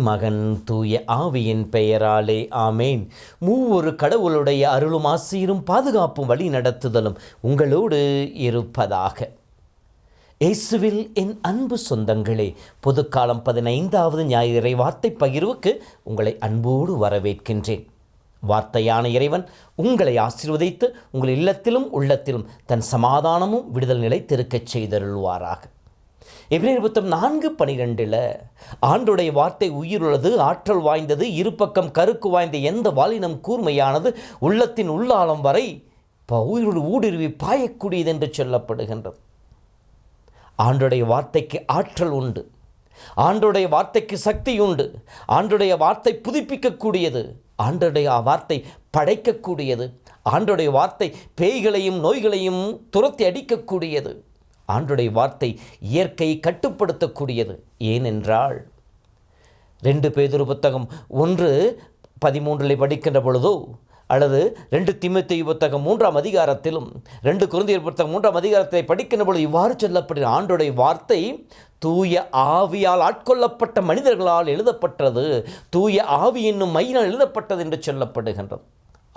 மகன் தூய ஆவியின் பெயராலே ஆமேன். மூவொரு கடவுளுடைய அருளும் ஆசீரும் பாதுகாப்பும் வழி நடத்துதலும் உங்களோடு இருப்பதாக. இயேசுவில் என் அன்பு சொந்தங்களே, பொதுக்காலம் 15வது ஞாயிறு வார்த்தை பகிர்வுக்கு உங்களை அன்போடு வரவேற்கின்றேன். வார்த்தையான இறைவன் உங்களை ஆசீர்வதித்து உங்கள் இல்லத்திலும் உள்ளத்திலும் தன் சமாதானமும் விடுதல் நிலைத்திருக்கச் செய்தருள்வாராக. எபிரேயர் புத்தகம் 4:12 ஆண்டுடைய வார்த்தை உயிருள்ளது, ஆற்றல் வாய்ந்தது, இருபக்கம் கருக்கு வாய்ந்த எந்த வாளினும் கூர்மையானது, உள்ளத்தின் உள்ளாழம் வரை ஊடுருவி பாயக்கூடியது என்று சொல்லப்படுகின்றது. ஆண்டுடைய வார்த்தைக்கு ஆற்றல் உண்டு, ஆண்டுடைய வார்த்தைக்கு சக்தி உண்டு, ஆண்டுடைய வார்த்தை புதுப்பிக்கக்கூடியது, ஆண்டுடைய வார்த்தை படைக்கக்கூடியது, ஆண்டுடைய வார்த்தை பேய்களையும் நோய்களையும் துரத்தி அடிக்கக்கூடியது, ஆண்டுடைய வார்த்தை இயற்கையை கட்டுப்படுத்தக்கூடியது. ஏனென்றால் 2 பேதுரு புத்தகம் 1:13 படிக்கின்ற பொழுதோ, அல்லது 2 தீமோத்தேயு புத்தகம் 3ஆம் அதிகாரத்திலும் 2 கொரிந்தியர் புத்தகம் 3ஆம் அதிகாரத்தை படிக்கின்ற பொழுது இவ்வாறு சொல்லப்படுகிற ஆண்டுடைய வார்த்தை தூய ஆவியால் ஆட்கொள்ளப்பட்ட மனிதர்களால் எழுதப்பட்டது, தூய ஆவி என்னும் மையினால் எழுதப்பட்டது என்று சொல்லப்படுகின்றது.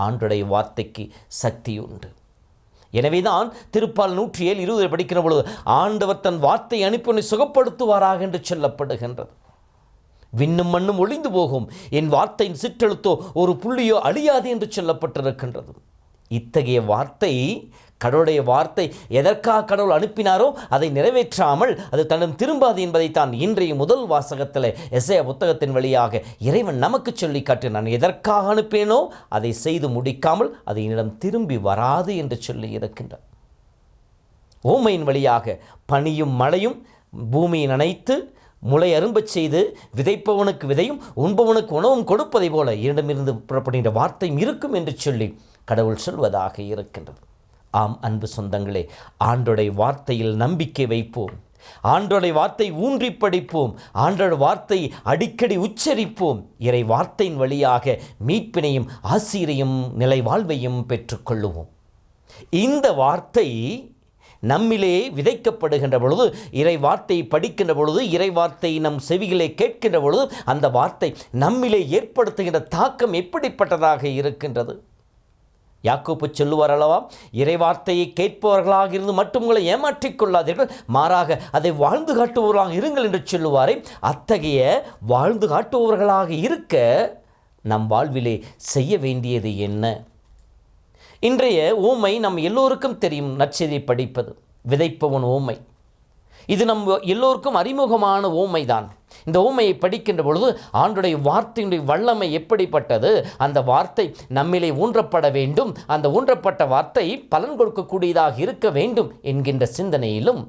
ஆண்டுடைய வார்த்தைக்கு சக்தி உண்டு. எனவேதான் திருப்பால் 107:20 படிக்கிற பொழுது ஆண்டவர் தன் வார்த்தை அனுப்பி சுகப்படுத்துவாராக என்று சொல்லப்படுகின்றது. விண்ணும் மண்ணும் ஒளிந்து போகும், என் வார்த்தையின் சிற்றெழுத்தோ ஒரு புள்ளியோ அழியாது என்று சொல்லப்பட்டிருக்கின்றது. இத்தகைய வார்த்தை, கடவுளுடைய வார்த்தை எதற்காக கடவுள் அனுப்பினாரோ அதை நிறைவேற்றாமல் அது தன்னிடம் திரும்பாது என்பதைத்தான் இன்றைய முதல் வாசகத்தில் எசேயா புத்தகத்தின் வழியாக இறைவன் நமக்கு சொல்லி காட்டினான். எதற்காக அனுப்பினோ அதை செய்து முடிக்காமல் அது என்னிடம் திரும்பி வராது என்று சொல்லி இருக்கின்றார். ஓமையின் வழியாக பனியும் மழையும் பூமியை நனைத்து முளை அரும்பச் செய்து விதைப்பவனுக்கு விதையும் உண்பவனுக்கு உணவும் கொடுப்பதை போல இரண்டிலிருந்து புறப்படுகின்ற வார்த்தையும் இருக்கும் என்று சொல்லி கடவுள் சொல்வதாக இருக்கின்றது. ஆம் அன்பு சொந்தங்களே, ஆண்டோடைய வார்த்தையில் நம்பிக்கை வைப்போம், ஆண்டோடைய வார்த்தை ஊன்றி படிப்போம், ஆண்டோட வார்த்தை அடிக்கடி உச்சரிப்போம். இறை வார்த்தையின் வழியாக மீட்பினையும் ஆசீரையும் நிலை வாழ்வையும் பெற்றுக்கொள்ளுவோம். இந்த வார்த்தை நம்மிலே விதைக்கப்படுகின்ற பொழுது, இறை வார்த்தையை படிக்கின்ற பொழுது, இறை வார்த்தை நம் செவிகளை கேட்கின்ற பொழுது அந்த வார்த்தை நம்மிலே ஏற்படுத்துகின்ற தாக்கம் எப்படிப்பட்டதாக இருக்கின்றது? யாக்கோப்பு சொல்லுவார் அல்லவா, இறை வார்த்தையை கேட்பவர்களாக இருந்து மட்டும் உங்களை ஏமாற்றிக் கொள்ளாதீர்கள், மாறாக அதை வாழ்ந்து காட்டுபவர்களாக இருங்கள் என்று சொல்லுவாரே. அத்தகைய வாழ்ந்து காட்டுபவர்களாக இருக்க நம் வாழ்விலே செய்ய வேண்டியது என்ன? இன்றைய ஊமை நம் எல்லோருக்கும் தெரியும். நற்செய்தி படிப்பது, விதைப்பவன் ஊமை. இது நம் எல்லோருக்கும் அறிமுகமான ஊமைதான். இந்த ஊமையை படிக்கின்ற பொழுது ஆண்டுடைய வார்த்தையினுடைய வல்லமை எப்படிப்பட்டது, அந்த வார்த்தை நம்மிலே ஊன்றப்பட வேண்டும், அந்த ஊன்றப்பட்ட வார்த்தை பலன் கொடுக்கக்கூடியதாக இருக்க வேண்டும் என்கின்ற சிந்தனையிலும்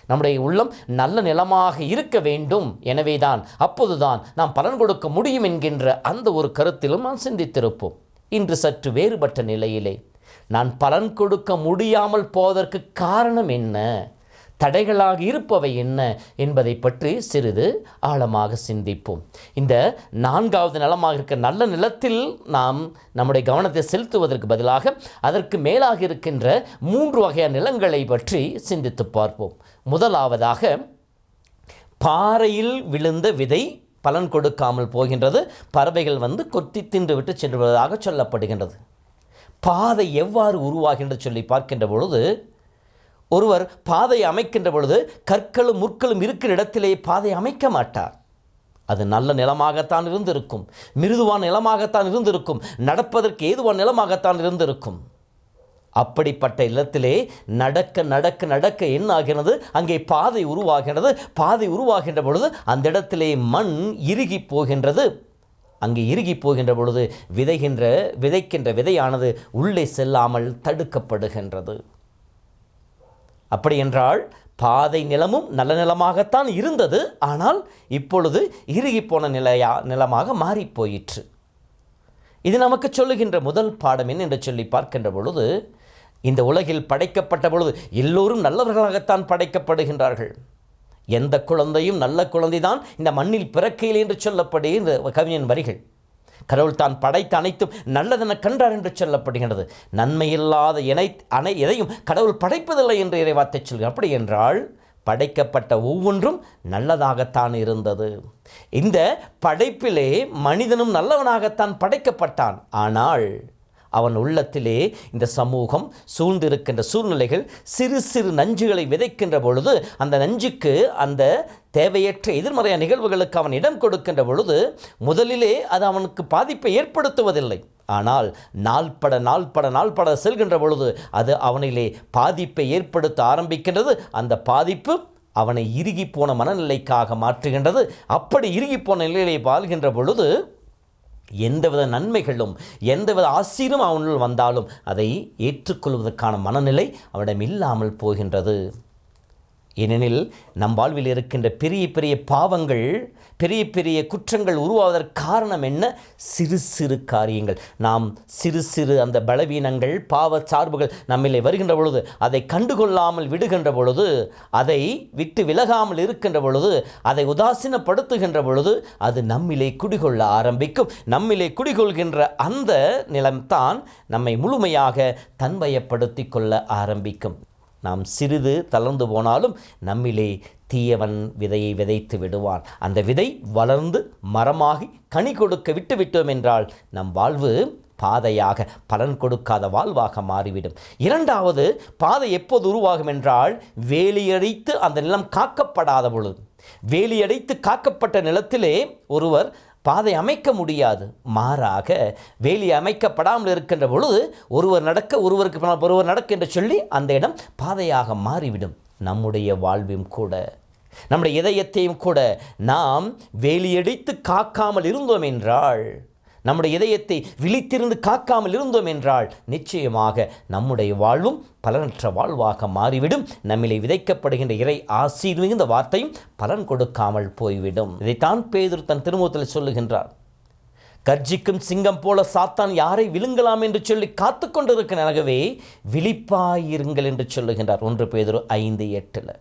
நம்முடைய உள்ளம் நல்ல நிலமாக இருக்க வேண்டும். எனவேதான் அப்போதுதான் நாம் பலன் கொடுக்க முடியும் என்கின்ற அந்த ஒரு கருத்திலும் நாம் சிந்தித்திருப்போம். இன்று சற்று வேறுபட்ட நிலையிலே நான் பலன் கொடுக்க முடியாமல் போவதற்கு காரணம் என்ன, தடைகளாக இருப்பவை என்ன என்பதை பற்றி சிறிது ஆழமாக சிந்திப்போம். இந்த 4வது நிலமாக இருக்க நல்ல நிலத்தில் நாம் நம்முடைய கவனத்தை செலுத்துவதற்கு பதிலாக அதற்கு மேலாக இருக்கின்ற 3 வகையான நிலங்களை பற்றி சிந்தித்து பார்ப்போம். முதலாவதாக, பாறையில் விழுந்த விதை பலன் கொடுக்காமல் போகின்றது, பறவைகள் கொத்தி தின்று விட்டு சென்றுவதாக சொல்லப்படுகின்றது. பாதை எவ்வாறு உருவாகின்றது சொல்லி பார்க்கின்ற பொழுது, ஒருவர் பாதை அமைக்கின்ற பொழுது கற்களும் முற்களும் இருக்கிற இடத்திலே பாதை அமைக்க மாட்டார். அது நல்ல நிலமாகத்தான் இருந்திருக்கும், மிருதுவான நிலமாகத்தான் இருந்திருக்கும், நடப்பதற்கு ஏதுவான நிலமாகத்தான் இருந்திருக்கும். அப்படிப்பட்ட இடத்திலே நடக்க நடக்க நடக்க என்ன ஆகிறது, அங்கே பாதை உருவாகின்றது. பாதை உருவாகின்ற பொழுது அந்த இடத்திலே மண் இறுகி போகின்றது. அங்கே இறுகி போகின்ற பொழுது விதைக்கின்ற விதையானது உள்ளே செல்லாமல் தடுக்கப்படுகின்றது. அப்படி என்றால் பாதை நிலமும் நல்ல நிலமாகத்தான் இருந்தது, ஆனால் இப்பொழுது இறுகி போன நிலமாக மாறிப்போயிற்று. இது நமக்கு சொல்லுகின்ற முதல் பாடம் என்ன என்று சொல்லி பார்க்கின்ற பொழுது, இந்த உலகில் படைக்கப்பட்ட பொழுது எல்லோரும் நல்லவர்களாகத்தான் படைக்கப்படுகின்றார்கள். எந்த குழந்தையும் நல்ல குழந்தைதான் இந்த மண்ணில் பிறக்கையில் என்று சொல்லப்படுகிற இந்த கவிஞன் வரிகள். கடவுள் தான் படைத்த அனைத்தும் நல்லதென கண்டார் என்று சொல்லப்படுகின்றது. நன்மையில்லாத எதையும் கடவுள் படைப்பதில்லை என்று இறைவார்த்தை சொல்கிறார். அப்படி என்றால் படைக்கப்பட்ட ஒவ்வொன்றும் நல்லதாகத்தான் இருந்தது. இந்த படைப்பிலே மனிதனும் நல்லவனாகத்தான் படைக்கப்பட்டான். ஆனால் அவன் உள்ளத்திலே இந்த சமூகம் சூழ்ந்திருக்கின்ற சூழ்நிலைகள் சிறு சிறு நஞ்சுகளை விதைக்கின்ற பொழுது, அந்த நஞ்சுக்கு, அந்த தேவையற்ற எதிர்மறையான நிகழ்வுகளுக்கு அவன் இடம் கொடுக்கின்ற பொழுது முதலிலே அது அவனுக்கு பாதிப்பை ஏற்படுத்துவதில்லை. ஆனால் நாள்பட செல்கின்ற பொழுது அது அவனிலே பாதிப்பை ஏற்படுத்த ஆரம்பிக்கின்றது. அந்த பாதிப்பு அவனை இறுகிப்போன மனநிலைக்காக மாற்றுகின்றது. அப்படி இறுகிப்போன நிலையிலே வாழ்கின்ற பொழுது எந்தவித நன்மைகளும் எந்தவித ஆசீரும் அவனுள் வந்தாலும் அதை ஏற்றுக்கொள்வதற்கான மனநிலை அவனிடம் இல்லாமல் போகின்றது. ஏனெனில் நம் வாழ்வில் இருக்கின்ற பெரிய பெரிய பாவங்கள், பெரிய பெரிய குற்றங்கள் உருவாவதற்கு காரணம் என்ன? சிறு சிறு காரியங்கள். நாம் சிறு சிறு அந்த பலவீனங்கள், பாவ சார்புகள் நம்மிலே வருகின்ற பொழுது, அதை கண்டுகொள்ளாமல் விடுகின்ற பொழுது, அதை விட்டு விலகாமல் இருக்கின்ற பொழுது, அதை உதாசீனப்படுத்துகின்ற பொழுது அது நம்மிலே குடிகொள்ள ஆரம்பிக்கும். நம்மிலே குடிகொள்கின்ற அந்த நிலம்தான் நம்மை முழுமையாக தன்வயப்படுத்தி கொள்ள ஆரம்பிக்கும். நாம் சிறிது தளர்ந்து போனாலும் நம்மிலே தீயவன் விதையை விதைத்து விடுவான். அந்த விதை வளர்ந்து மரமாகி கனி கொடுக்க விட்டுவிட்டோம் என்றால் நம் வாழ்வு பாதையாக, பலன் கொடுக்காத வாழ்வாக மாறிவிடும். இரண்டாவது பாதை எப்போது உருவாகும் என்றால், வேலியடைத்து அந்த நிலம் காக்கப்படாத பொழுது. வேலியடைத்து காக்கப்பட்ட நிலத்திலே ஒருவர் பாதை அமைக்க முடியாது. மாறாக வேலி அமைக்கப்படாமல் இருக்கின்ற பொழுது ஒருவர் நடக்க என்று சொல்லி அந்த இடம் பாதையாக மாறிவிடும். நம்முடைய வாழ்வும் கூட, நம்முடைய இதயத்தையும் கூட நாம் வேலியடித்து காக்காமல் இருந்தோம் என்றால், நம்முடைய இதயத்தை விழித்திருந்து காக்காமல் இருந்தோம் என்றால் நிச்சயமாக நம்முடைய வாழ்வும் பலனற்ற வாழ்வாக மாறிவிடும். நம்மிலே விதைக்கப்படுகின்ற இறை ஆசீர் மிகுந்த வார்த்தையும் பலன் கொடுக்காமல் போய்விடும். இதைத்தான் பேதுரு தன் திருமுகத்தில் சொல்லுகின்றார். கர்ஜிக்கும் சிங்கம் போல சாத்தான் யாரை விழுங்கலாம் என்று சொல்லி காத்து கொண்டிருக்கிறனவே விழிப்பாயிருங்கள் என்று சொல்லுகின்றார். 1 பேதுரு 5:8.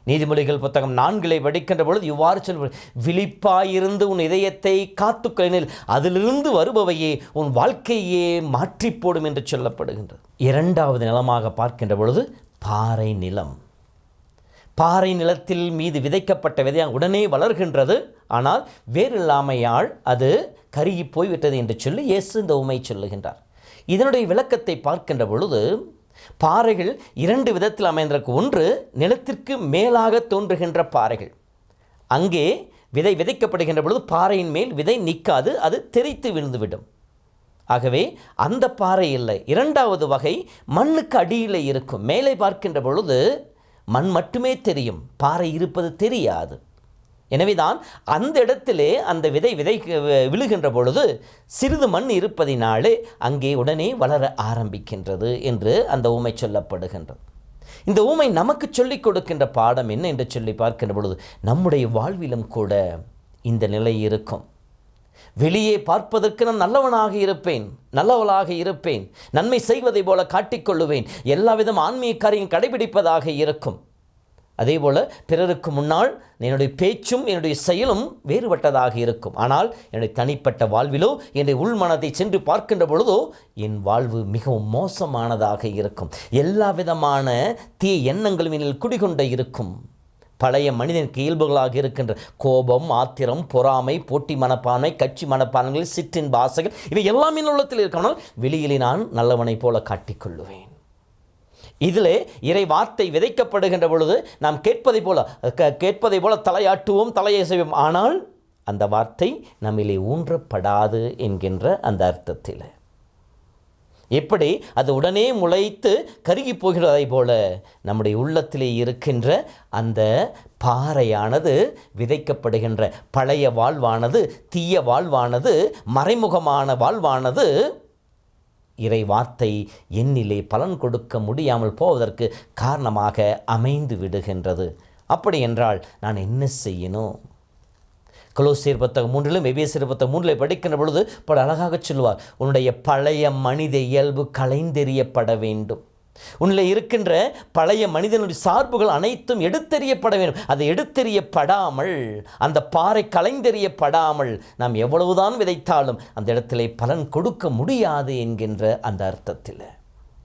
நீதிமொழிகள் புத்தகம் 4 படிக்கின்ற பொழுது இவ்வாறு சொல்வது, விழிப்பாயிருந்து உன் இதயத்தை காத்துக்கொள்ளினில் அதிலிருந்து வருபவையே உன் வாழ்க்கையே மாற்றி போடும் என்று சொல்லப்படுகின்றது. இரண்டாவது நிலமாக பார்க்கின்ற பொழுது பாறை நிலம். பாறை நிலத்தில் மீது விதைக்கப்பட்ட விதை உடனே வளர்கின்றது. ஆனால் வேறில்லாமையால் அது கருகி போய்விட்டது என்று சொல்லி இயேசு இந்த உமை சொல்லுகின்றார். இதனுடைய விளக்கத்தை பார்க்கின்ற பொழுது பாறைகள் 2 விதத்தில் அமைந்திருக்கு. ஒன்று, நிலத்திற்கு மேலாக தோன்றுகின்ற பாறைகள். அங்கே விதை விதைக்கப்படுகின்ற பொழுது பாறையின் மேல் விதை நிற்காது, அது தெரித்து விழுந்துவிடும். ஆகவே அந்த பாறை இல்லை. இரண்டாவது வகை மண்ணுக்கு அடியில் இருக்கும். மேலே பார்க்கின்ற பொழுது மண் மட்டுமே தெரியும், பாறை இருப்பது தெரியாது. எனவேதான் அந்த இடத்திலே அந்த விதை விழுகின்ற பொழுது சிறிது மண் இருப்பதினாலே அங்கே உடனே வளர ஆரம்பிக்கின்றது என்று அந்த ஊமை சொல்லப்படுகின்றது. இந்த ஊமை நமக்கு சொல்லிக் கொடுக்கின்ற பாடம் என்ன என்று சொல்லி பார்க்கின்ற பொழுது, நம்முடைய வாழ்விலும் கூட இந்த நிலை இருக்கும். வெளியே பார்ப்பதற்கு நான் நல்லவனாக இருப்பேன், நல்லவளாக இருப்பேன், நன்மை செய்வதை போல காட்டிக்கொள்ளுவேன், எல்லா விதம் ஆன்மீக காரியம் கடைபிடிப்பதாக இருக்கும். அதேபோல் பிறருக்கு முன்னால் என்னுடைய பேச்சும் என்னுடைய செயலும் வேறுபட்டதாக இருக்கும். ஆனால் என்னுடைய தனிப்பட்ட வாழ்விலோ என்னுடைய உள்மனதை சென்று பார்க்கின்ற பொழுதோ என் வாழ்வு மிகவும் மோசமானதாக இருக்கும். எல்லா விதமான தீய எண்ணங்களும் என்னில் குடிகொண்ட இருக்கும். பழைய மனிதனுக்கு இயல்புகளாக இருக்கின்ற கோபம், ஆத்திரம், பொறாமை, போட்டி மனப்பான்மை, கட்சி மனப்பான்மைகள், சிற்றின்ப ஆசைகள், இவை எல்லாமே என் உள்ளத்தில் இருக்கணும். வெளியிலே நான் நல்லவனை போல காட்டிக்கொள்ளுவேன். இதிலே இறை வார்த்தை விதைக்கப்படுகின்ற பொழுது நாம் கேட்பதை போல தலையாட்டுவோம், தலையை செய்வோம். ஆனால் அந்த வார்த்தை நம்மிலே ஊன்றப்படாது என்கின்ற அந்த அர்த்தத்தில் எப்படி அது உடனே முளைத்து கருகி போகிறதை போல நம்முடைய உள்ளத்திலே இருக்கின்ற அந்த பாறையானது, விதைக்கப்படுகின்ற பழைய வாழ்வானது, தீய வாழ்வானது, மறைமுகமான வாழ்வானது இறை வார்த்தை என்னிலே பலன் கொடுக்க முடியாமல் போவதற்கு காரணமாக அமைந்து விடுகின்றது. அப்படி என்றால் நான் என்ன செய்யணும்? கொலோசியர் புத்தகம் 3 எபேசியர் புத்தகம் 3 படிக்கின்ற பொழுது பல அழகாக சொல்லுவார், உன்னுடைய பழைய மனித இயல்பு களைந்தெறியப்பட வேண்டும். உன்னில் இருக்கின்ற பழைய மனிதனுடைய சார்புகள் அனைத்தும் எடுத்தெறியப்பட வேண்டும். அதை எடுத்தெறியப்படாமல், அந்த பாறை களைந்தெறியப்படாமல் நாம் எவ்வளவுதான் விதைத்தாலும் அந்த இடத்திலே பலன் கொடுக்க முடியாது என்கின்ற அந்த அர்த்தத்தில்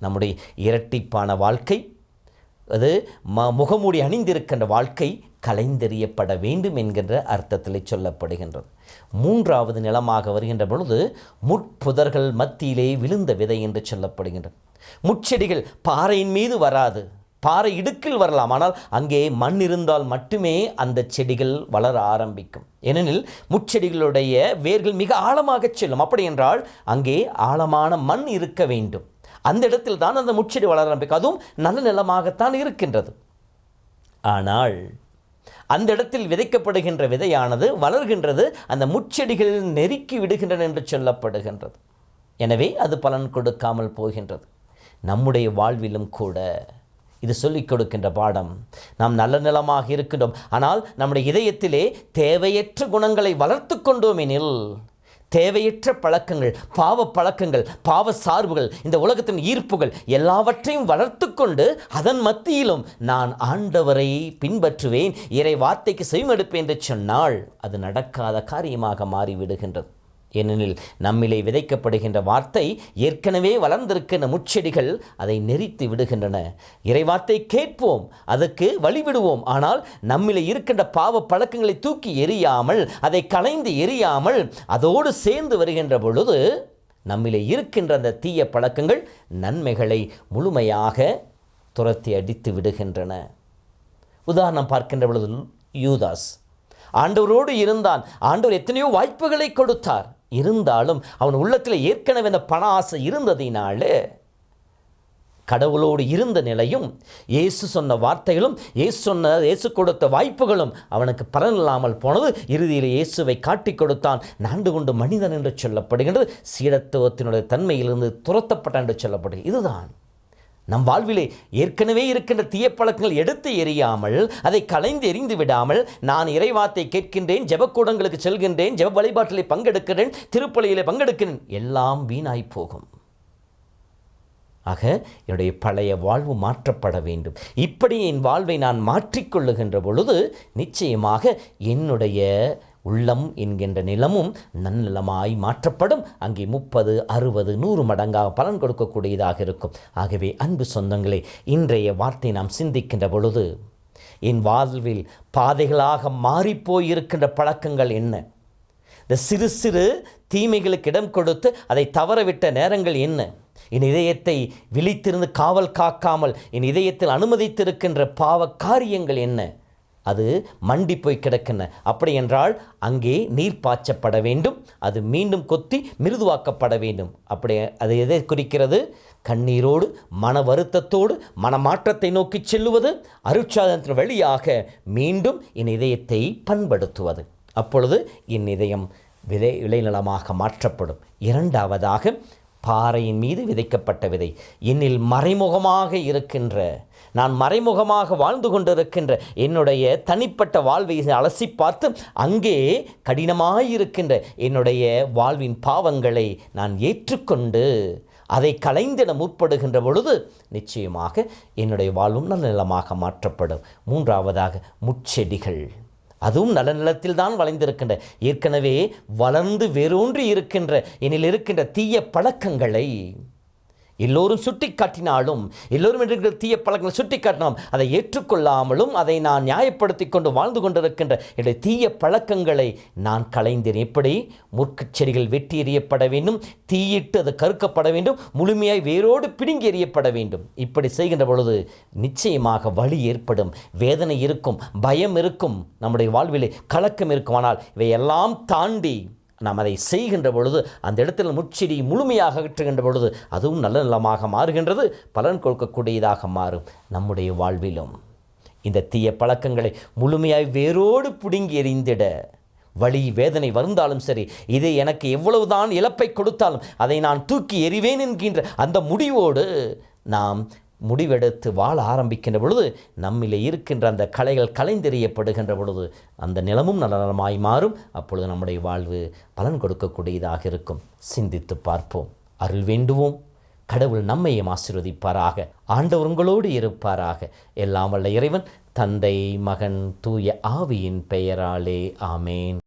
நம்முடைய இரட்டிப்பான வாழ்க்கை, அது முகமூடி அணிந்திருக்கின்ற வாழ்க்கை கலைந்தெறியப்பட வேண்டும் என்கின்ற அர்த்தத்தில் சொல்லப்படுகின்றது. மூன்றாவது நிலமாக வருகின்ற பொழுது முட்புதர்கள் மத்தியிலே விழுந்த விதை என்று சொல்லப்படுகின்றது. முட்செடிகள் பாறையின் மீது வராது, பாறை இடுக்கில் வரலாம், ஆனால் அங்கே மண் இருந்தால் மட்டுமே அந்த செடிகள் வளர ஆரம்பிக்கும். ஏனெனில் முட்செடிகளுடைய வேர்கள் மிக ஆழமாக செல்லும். அப்படி என்றால் அங்கே ஆழமான மண் இருக்க வேண்டும். அந்த இடத்தில் தான் அந்த முட்செடி வளர ஆரம்பிக்கும். அதுவும் நல்ல நிலமாகத்தான் இருக்கின்றது. ஆனால் அந்த இடத்தில் விதைக்கப்படுகின்ற விதையானது வளர்கின்றது, அந்த முட்செடிகள் நெருக்கி விடுகின்றன என்று சொல்லப்படுகின்றது. எனவே அது பலன் கொடுக்காமல் போகின்றது. நம்முடைய வாழ்விலும் கூட இது சொல்லிக் கொடுக்கின்ற பாடம். நாம் நல்ல நிலமாக இருக்கின்றோம், ஆனால் நம்முடைய இதயத்திலே தேவையற்ற குணங்களை வளர்த்து கொண்டோம் எனில், தேவையற்ற பழக்கங்கள், பாவ பழக்கங்கள், பாவ சார்புகள், இந்த உலகத்தின் ஈர்ப்புகள் எல்லாவற்றையும் வளர்த்து கொண்டு அதன் மத்தியிலும் நான் ஆண்டவரை பின்பற்றுவேன், இறை வார்த்தைக்கு செவிமடுப்பேன் என்று சொன்னால் அது நடக்காத காரியமாக மாறிவிடுகின்றது. ஏனெனில் நம்மிலே விதைக்கப்படுகின்ற வார்த்தை ஏற்கனவே வளர்ந்திருக்கின்ற முட்செடிகள் அதை நெறித்து விடுகின்றன. இறைவார்த்தை கேட்போம், அதற்கு வழிவிடுவோம், ஆனால் நம்மிலே இருக்கின்ற பாவ பழக்கங்களை தூக்கி எறியாமல், அதை களைந்து எறியாமல் அதோடு சேர்ந்து வருகின்ற பொழுது நம்மிலே இருக்கின்ற அந்த தீய பழக்கங்கள் நன்மைகளை முழுமையாக துரத்தி அடித்து விடுகின்றன. உதாரணம் பார்க்கின்ற பொழுது யூதாஸ் ஆண்டவரோடு இருந்தான். ஆண்டவர் எத்தனையோ வாய்ப்புகளை கொடுத்தார். இருந்தாலும் அவன் உள்ளத்தில் ஏற்கனவே அந்த பண ஆசை இருந்ததினாலே, கடவுளோடு இருந்த நிலையும் இயேசு சொன்ன வார்த்தைகளும் இயேசு கொடுத்த வாய்ப்புகளும் அவனுக்கு பலன் இல்லாமல் போனது. இறுதியில் இயேசுவை காட்டி கொடுத்தான். நான்கு கொண்டு மனிதன் என்று சொல்லப்படுகின்றது. சீடத்துவத்தினுடைய தன்மையிலிருந்து துரத்தப்பட்டான் என்று சொல்லப்படுகிறது. இதுதான் நம் வாழ்விலே ஏற்கனவே இருக்கின்ற தீய பழக்கங்கள் எடுத்து எறியாமல், அதை களைந்து எறிந்து விடாமல், நான் இறைவார்த்தை கேட்கின்றேன், ஜெபக்கூடங்களுக்கு செல்கின்றேன், ஜெப வழிபாட்டிலே பங்கெடுக்கிறேன், திருப்பலியிலே பங்கெடுக்கிறேன், எல்லாம் வீணாய் போகும். ஆக என்னுடைய பழைய வாழ்வு மாற்றப்பட வேண்டும். இப்படி என் வாழ்வை நான் மாற்றிக்கொள்ளுகின்ற பொழுது நிச்சயமாக என்னுடைய உள்ளம் என்கின்ற நிலமும் நன்னிலமாய் மாற்றப்படும். அங்கே 30, 60, 100 மடங்காக பலன் கொடுக்கக்கூடியதாக இருக்கும். ஆகவே அன்பு சொந்தங்களே, இன்றைய வார்த்தை நாம் சிந்திக்கின்ற பொழுது என் வாழ்வில் பாதைகளாக மாறிப்போயிருக்கின்ற பழக்கங்கள் என்ன? இந்த சிறு சிறு தீமைகளுக்கு இடம் கொடுத்து அதை தவறவிட்ட நேரங்கள் என்ன? என் இதயத்தை விழித்திருந்து காவல் காக்காமல் என் இதயத்தில் அனுமதித்திருக்கின்ற பாவ காரியங்கள் என்ன? அது மண்டி போய் கிடக்கின்றன. அப்படி என்றால் அங்கே நீர் பாய்ச்சப்பட வேண்டும், அது மீண்டும் கொத்தி மிருதுவாக்கப்பட வேண்டும். அப்படி அது எதை குறிக்கிறது? கண்ணீரோடு, மன வருத்தத்தோடு, மனமாற்றத்தை நோக்கி செல்லுவது, அருட்சாதனத்தின் வழியாக மீண்டும் என் இதயத்தை பண்படுத்துவது. அப்பொழுது என் இதயம் விளைநிலமாக மாற்றப்படும். இரண்டாவதாக, பாறையின் மீது விதைக்கப்பட்ட விதை. என்னில் மறைமுகமாக இருக்கின்ற, நான் மறைமுகமாக வாழ்ந்து கொண்டிருக்கின்ற என்னுடைய தனிப்பட்ட வாழ்வை அலசி பார்த்து அங்கே கடினமாயிருக்கின்ற என்னுடைய வாழ்வின் பாவங்களை நான் ஏற்றுக்கொண்டு அதை களைந்திட முற்படுகின்ற பொழுது நிச்சயமாக என்னுடைய வாழ்வும் நல்ல நிலமாக மாற்றப்படும். மூன்றாவதாக, முட்செடிகள். அதுவும் நல்ல நிலத்தில் தான் வளைந்திருக்கின்ற, ஏற்கனவே வளர்ந்து வேரூன்றி இருக்கின்ற என்னில் இருக்கின்ற தீய பழக்கங்களை எல்லோரும் சுட்டி காட்டினாலும், எல்லோரும் இருக்கிற தீய பழக்கங்களை சுட்டி காட்டினாலும் அதை ஏற்றுக்கொள்ளாமலும் அதை நான் நியாயப்படுத்தி கொண்டு வாழ்ந்து கொண்டிருக்கின்ற என்னுடைய தீய பழக்கங்களை நான் களைந்தேன். எப்படி? முற்கச்செடிகள் வெட்டி எறியப்பட வேண்டும், தீயிட்டு அது கறுக்கப்பட வேண்டும், முழுமையாய் வேரோடு பிடுங்கி எறியப்பட வேண்டும். இப்படி செய்கின்ற பொழுது நிச்சயமாக வலி ஏற்படும், வேதனை இருக்கும், பயம் இருக்கும், நம்முடைய வாழ்விலே கலக்கம் இருக்கும். ஆனால் இவையெல்லாம் தாண்டி நாம் அதை செய்கின்ற பொழுது, அந்த இடத்தில் முட்செடி முழுமையாக அகற்றுகின்ற பொழுது அதுவும் நல்ல நிலமாக மாறுகின்றது, பலன் கொடுக்கக்கூடியதாக மாறும். நம்முடைய வாழ்விலும் இந்த தீய பழக்கங்களை முழுமையாய் வேரோடு பிடுங்கி எறிந்திட, வலி வேதனை வருந்தாலும் சரி, இது எனக்கு எவ்வளவுதான் இழப்பை கொடுத்தாலும் அதை நான் தூக்கி எறிவேன் என்கின்ற அந்த முடிவோடு நாம் முடிவெடுத்து வாழ ஆரம்பிக்கின்ற பொழுது நம்மிலே இருக்கின்ற அந்த களைகள் களைந்தெறியப்படுகின்ற பொழுது அந்த நிலமும் நல்ல நலமாய் மாறும். அப்பொழுது நம்முடைய வாழ்வு பலன் கொடுக்கக்கூடியதாக இருக்கும். சிந்தித்து பார்ப்போம், அருள் வேண்டுவோம். கடவுள் நம்மையும் ஆசீர்வதிப்பாராக. ஆண்டவர் உங்களோடு இருப்பாராக. எல்லாம் வல்ல இறைவன், தந்தை, மகன், தூய ஆவியின் பெயராலே ஆமேன்.